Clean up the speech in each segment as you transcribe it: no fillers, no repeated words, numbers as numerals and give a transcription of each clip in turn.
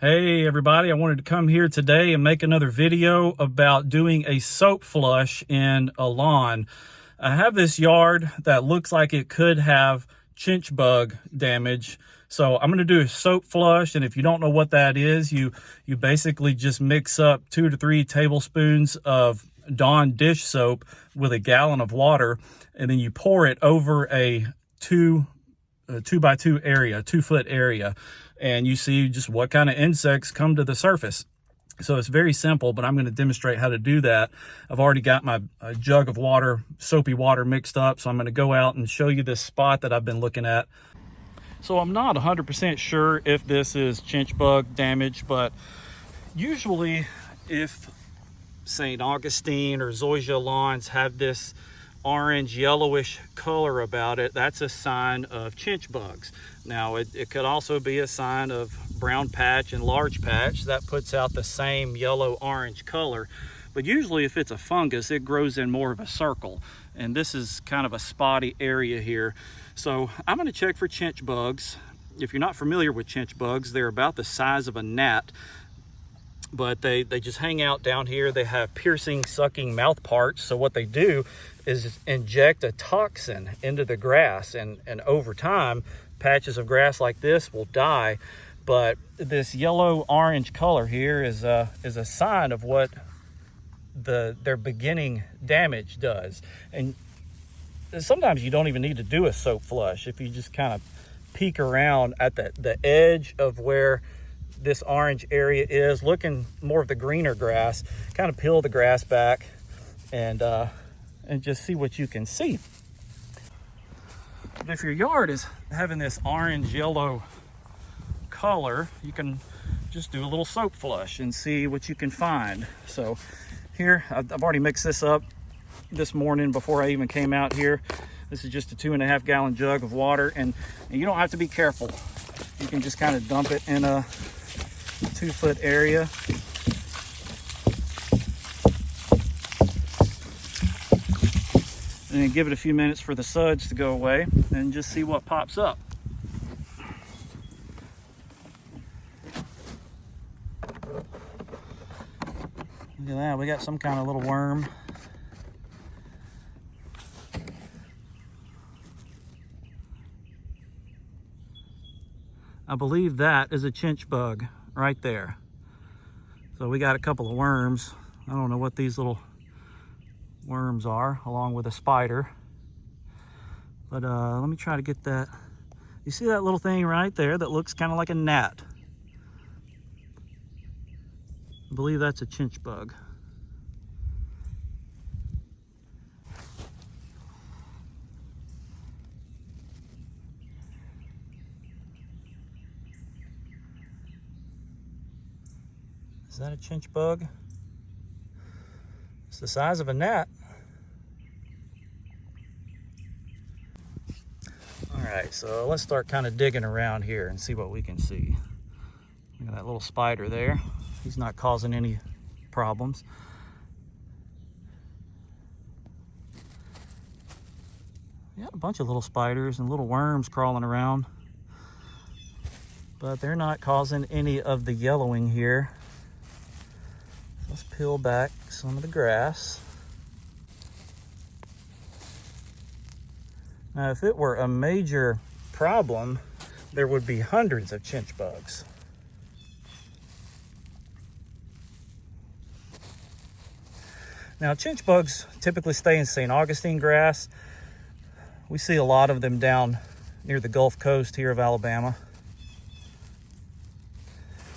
Hey everybody, I wanted to come here today and make another video about doing a soap flush in a lawn. I have this yard that looks like it could have chinch bug damage. So I'm going to do a soap flush, and if you don't know what that is, you basically just mix up 2 to 3 tablespoons of Dawn dish soap with a gallon of water, and then you pour it over a 2 by 2 area, 2-foot area, and you see just what kind of insects come to the surface. So it's very simple, but I'm going to demonstrate how to do that. I've already got my jug of water, soapy water, mixed up, so I'm going to go out and show you this spot that I've been looking at. So I'm not 100% sure if this is chinch bug damage, but usually if St. Augustine or zoysia lawns have this orange yellowish color about it, that's a sign of chinch bugs. Now it could also be a sign of brown patch and large patch that puts out the same yellow orange color, but usually if it's a fungus, it grows in more of a circle, and this is kind of a spotty area here. So I'm going to check for chinch bugs. If you're not familiar with chinch bugs, they're about the size of a gnat, but they just hang out down here. They have piercing, sucking mouth parts. So what they do is inject a toxin into the grass, and over time, patches of grass like this will die. But this yellow orange color here is a sign of what their beginning damage does. And sometimes you don't even need to do a soap flush. If you just kind of peek around at the edge of where this orange area is, looking more of the greener grass, kind of peel the grass back and just see what you can see. But if your yard is having this orange yellow color, you can just do a little soap flush and see what you can find. So here, I've already mixed this up this morning before I even came out here. This is just a 2.5 gallon jug of water, and you don't have to be careful. You can just kind of dump it in a 2-foot area. And then give it a few minutes for the suds to go away and just see what pops up. Look at that, we got some kind of little worm. I believe that is a chinch bug right there. So we got a couple of worms. I don't know what these little worms are, along with a spider. But let me try to get that. You see that little thing right there that looks kind of like a gnat? I believe that's a chinch bug. Is that a chinch bug? It's the size of a gnat. All right, so let's start kind of digging around here and see what we can see. Look at that little spider there. He's not causing any problems. We got a bunch of little spiders and little worms crawling around, but they're not causing any of the yellowing here. Let's peel back some of the grass. Now, if it were a major problem, there would be hundreds of chinch bugs. Now, chinch bugs typically stay in St. Augustine grass. We see a lot of them down near the Gulf Coast here of Alabama.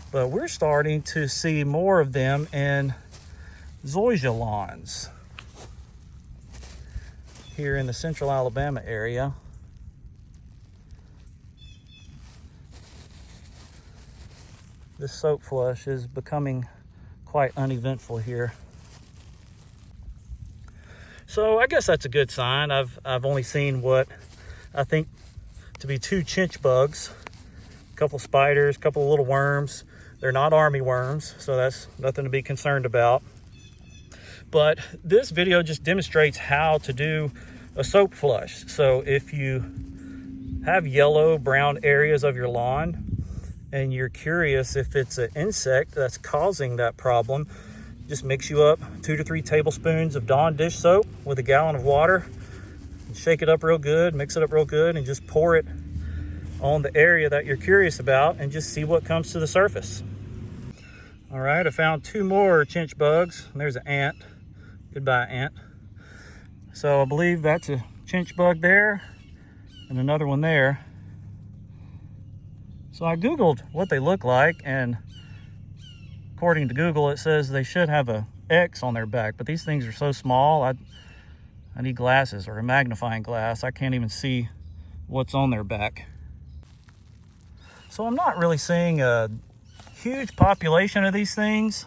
But we're starting to see more of them in zoysia lawns here in the central Alabama area. This soap flush is becoming quite uneventful here. So I guess that's a good sign. I've only seen what I think to be 2 chinch bugs, a couple spiders, a couple of little worms. They're not army worms, so that's nothing to be concerned about. But this video just demonstrates how to do a soap flush. So if you have yellow, brown areas of your lawn, and you're curious if it's an insect that's causing that problem, just mix you up 2 to 3 tablespoons of Dawn dish soap with a gallon of water. Shake it up real good, mix it up real good, and just pour it on the area that you're curious about and just see what comes to the surface. All right, I found 2 more chinch bugs. And there's an ant. Goodbye, ant. So I believe that's a chinch bug there and another one there. So I Googled what they look like, and according to Google, it says they should have a X on their back, but these things are so small, I need glasses or a magnifying glass. I can't even see what's on their back. So I'm not really seeing a huge population of these things.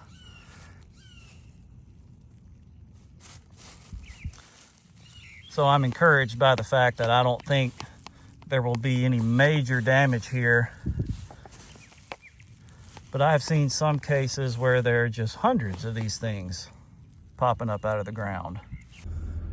So I'm encouraged by the fact that I don't think there will be any major damage here. But I have seen some cases where there are just hundreds of these things popping up out of the ground.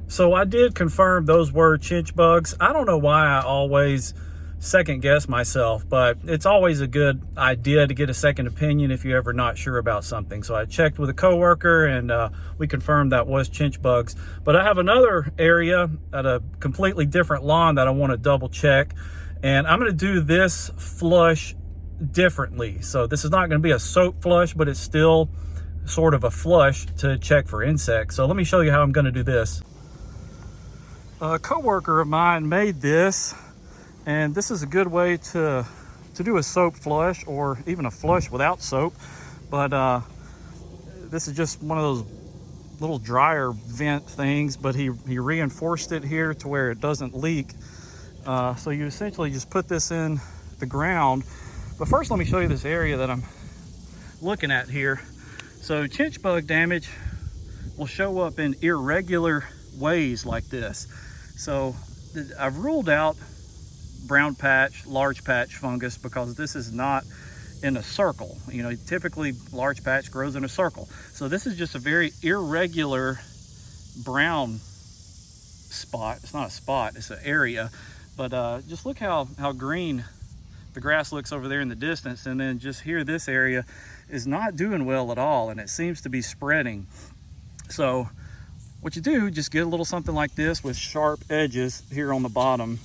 So I did confirm those were chinch bugs. I don't know why I always second guess myself, but it's always a good idea to get a second opinion if you're ever not sure about something. So I checked with a coworker, and we confirmed that was chinch bugs. But I have another area at a completely different lawn that I want to double check, and I'm going to do this flush differently. So this is not going to be a soap flush, but it's still sort of a flush to check for insects. So let me show you how I'm going to do this. A coworker of mine made this, and this is a good way to do a soap flush, or even a flush without soap. But this is just one of those little dryer vent things, but he reinforced it here to where it doesn't leak. So you essentially just put this in the ground. But first, let me show you this area that I'm looking at here. So chinch bug damage will show up in irregular ways like this. So I've ruled out brown patch, large patch fungus, because this is not in a circle. You know, typically large patch grows in a circle. So this is just a very irregular brown spot. It's not a spot, it's an area. But just look how green the grass looks over there in the distance, and then just here, this area is not doing well at all, and it seems to be spreading. So what you do, just get a little something like this with sharp edges here on the bottom,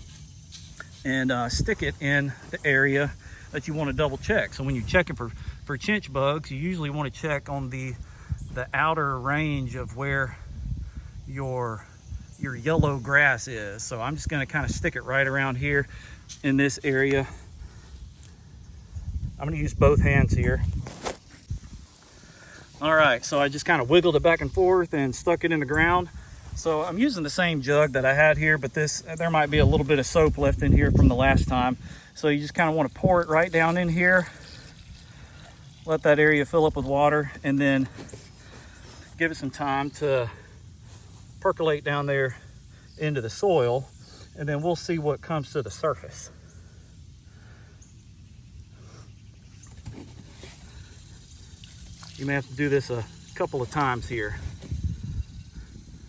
and stick it in the area that you want to double check. So when you're checking for chinch bugs, you usually want to check on the outer range of where your yellow grass is. So I'm just going to kind of stick it right around here in this area. I'm going to use both hands here. All right, so I just kind of wiggled it back and forth and stuck it in the ground. So I'm using the same jug that I had here, but there might be a little bit of soap left in here from the last time. So you just kind of want to pour it right down in here, let that area fill up with water, and then give it some time to percolate down there into the soil, and then we'll see what comes to the surface. You may have to do this a couple of times here.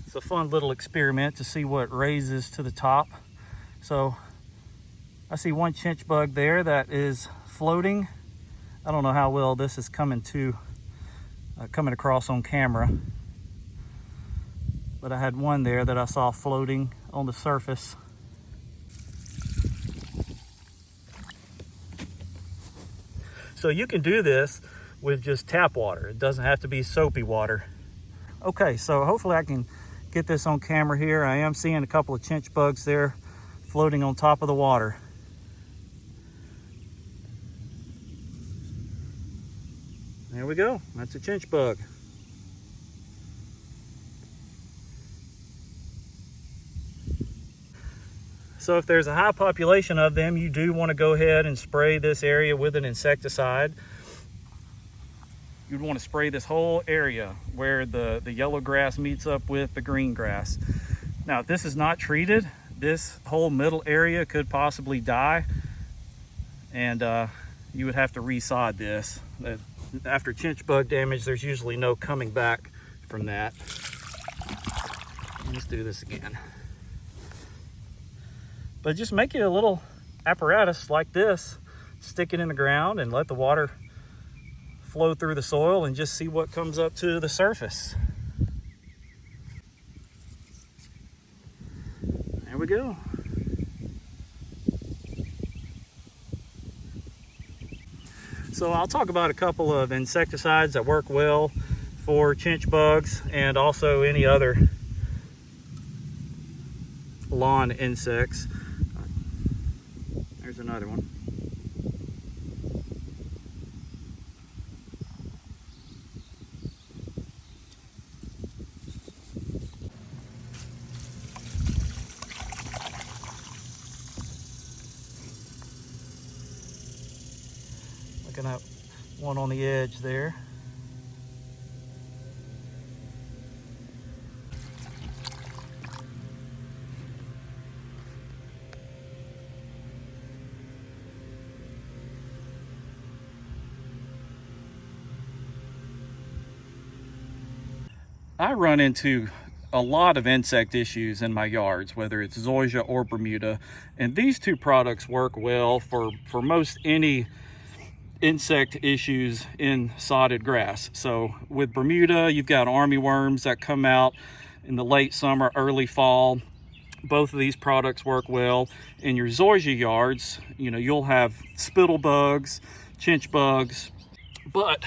It's a fun little experiment to see what raises to the top. So I see one chinch bug there that is floating. I don't know how well this is coming across on camera, but I had one there that I saw floating on the surface. So you can do this with just tap water. It doesn't have to be soapy water. Okay, so hopefully I can get this on camera here. I am seeing a couple of chinch bugs there floating on top of the water. There we go. That's a chinch bug. So if there's a high population of them, you do want to go ahead and spray this area with an insecticide. You'd want to spray this whole area where the yellow grass meets up with the green grass. Now, if this is not treated, this whole middle area could possibly die, and you would have to resod this. After chinch bug damage, there's usually no coming back from that. Let's do this again. But just make it a little apparatus like this stick it in the ground and let the water flow through the soil and just see what comes up to the surface. There we go. So I'll talk about a couple of insecticides that work well for chinch bugs and also any other lawn insects. There's another one. Looking at one on the edge there. I run into a lot of insect issues in my yards, whether it's zoysia or Bermuda, and these two products work well for most any insect issues in sodded grass. So with Bermuda, you've got armyworms that come out in the late summer, early fall. Both of these products work well. In your zoysia yards, you know, you'll have spittle bugs, chinch bugs, but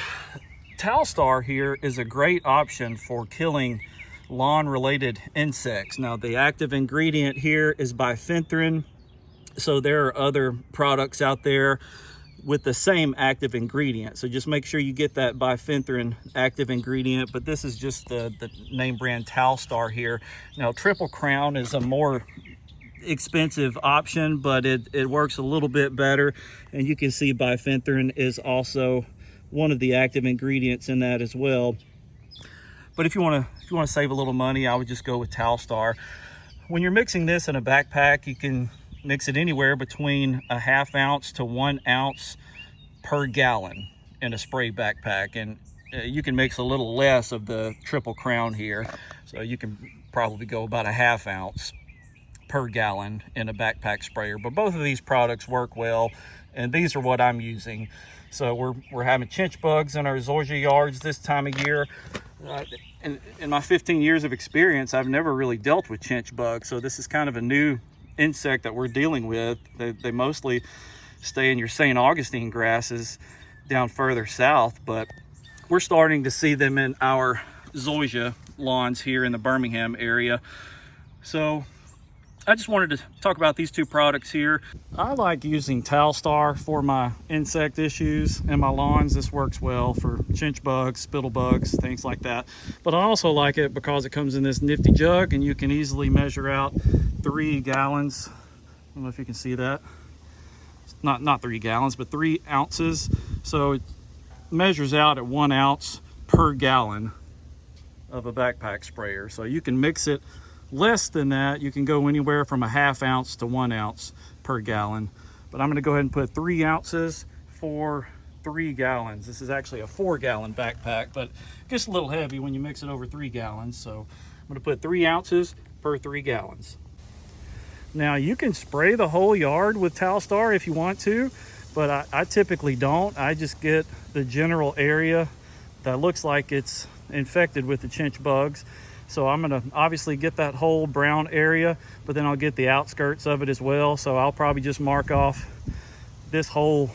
Talstar here is a great option for killing lawn-related insects. Now, the active ingredient here is bifenthrin, so there are other products out there with the same active ingredient. So just make sure you get that bifenthrin active ingredient, but this is just the name brand Talstar here. Now, Triple Crown is a more expensive option, but it works a little bit better, and you can see bifenthrin is also one of the active ingredients in that as well. But if you want to save a little money, I would just go with Talstar. When you're mixing this in a backpack, you can mix it anywhere between a ½ ounce to 1 ounce per gallon in a spray backpack, and you can mix a little less of the Triple Crown here, so you can probably go about a ½ ounce per gallon in a backpack sprayer. But both of these products work well, and these are what I'm using. So we're having chinch bugs in our zoysia yards this time of year. In my 15 years of experience, I've never really dealt with chinch bugs, so this is kind of a new insect that we're dealing with. They mostly stay in your St. Augustine grasses down further south, but we're starting to see them in our zoysia lawns here in the Birmingham area. So I just wanted to talk about these two products here. I like using Talstar for my insect issues in my lawns. This works well for chinch bugs, spittle bugs, things like that. But I also like it because it comes in this nifty jug and you can easily measure out 3 gallons. I don't know if you can see that. Not 3 gallons, but 3 ounces. So it measures out at 1 ounce per gallon of a backpack sprayer. So you can mix it less than that. You can go anywhere from a ½ ounce to 1 ounce per gallon, but I'm going to go ahead and put 3 ounces for 3 gallons. This is actually a 4-gallon backpack, but it gets a little heavy when you mix it over 3 gallons. So I'm going to put 3 ounces per 3 gallons. Now you can spray the whole yard with Talstar if you want to, but I typically don't. I just get the general area that looks like it's infected with the chinch bugs. So I'm gonna obviously get that whole brown area, but then I'll get the outskirts of it as well. So I'll probably just mark off this whole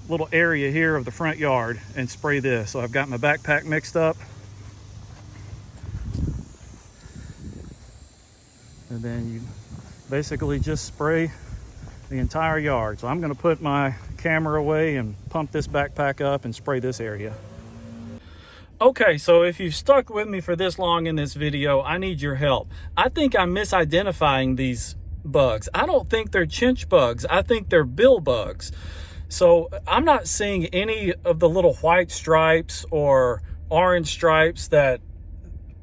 little area here of the front yard and spray this. So I've got my backpack mixed up. And then you basically just spray the entire yard. So I'm gonna put my camera away and pump this backpack up and spray this area. Okay, so if you've stuck with me for this long in this video, I need your help. I think I'm misidentifying these bugs. I don't think they're chinch bugs. I think they're bill bugs. So I'm not seeing any of the little white stripes or orange stripes that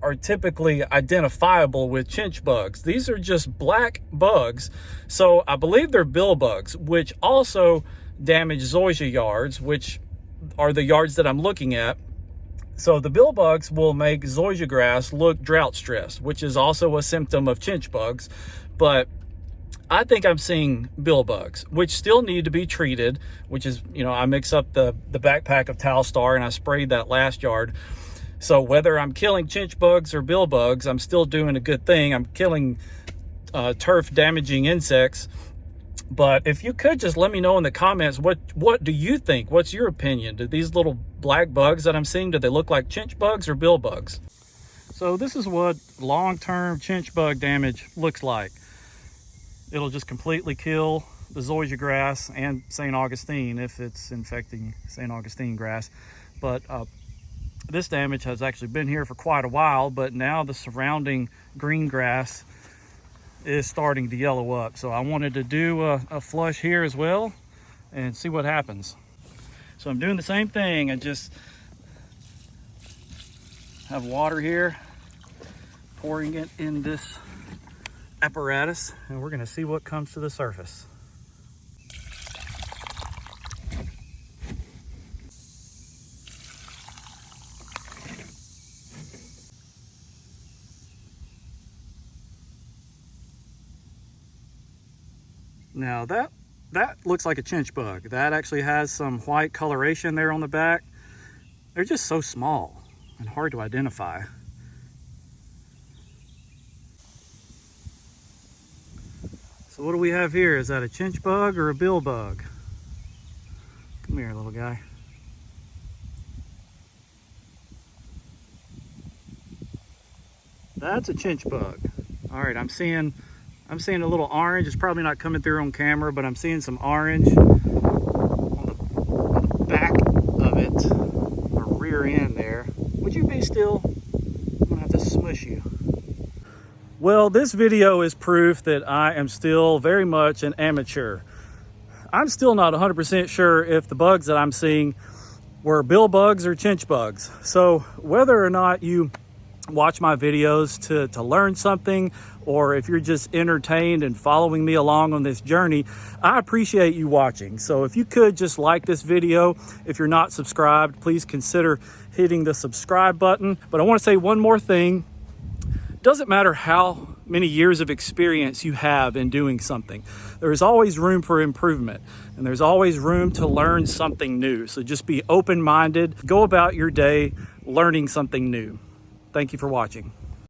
are typically identifiable with chinch bugs. These are just black bugs. So I believe they're bill bugs, which also damage zoysia yards, which are the yards that I'm looking at. So the bill bugs will make zoysia grass look drought stressed, which is also a symptom of chinch bugs. But I think I'm seeing billbugs, which still need to be treated, which is, you know, I mix up the backpack of Talstar and I sprayed that last yard. So whether I'm killing chinch bugs or billbugs, I'm still doing a good thing. I'm killing turf damaging insects. But if you could just let me know in the comments, what do you think? What's your opinion? Do these little black bugs that I'm seeing, do they look like chinch bugs or billbugs? So this is what long-term chinch bug damage looks like. It'll just completely kill the zoysia grass and St. Augustine if it's infecting St. Augustine grass. But this damage has actually been here for quite a while, but now the surrounding green grass is starting to yellow up. So I wanted to do a flush here as well and see what happens. So I'm doing the same thing. I just have water here, pouring it in this apparatus, and we're gonna see what comes to the surface. Now that looks like a chinch bug. That actually has some white coloration there on the back. They're just so small and hard to identify. So what do we have here? Is that a chinch bug or a bill bug? Come here, little guy. That's a chinch bug. All right, I'm seeing a little orange. It's probably not coming through on camera, but I'm seeing some orange on the back of it, the rear end there. Would you be still? I'm gonna have to smush you. Well, this video is proof that I am still very much an amateur. I'm still not 100% sure if the bugs that I'm seeing were bill bugs or chinch bugs. So whether or not you watch my videos to learn something, or if you're just entertained and following me along on this journey, I appreciate you watching. So if you could just like this video, if you're not subscribed, please consider hitting the subscribe button. But I want to say one more thing. It doesn't matter how many years of experience you have in doing something. There is always room for improvement, and there's always room to learn something new. So just be open-minded, go about your day learning something new. Thank you for watching.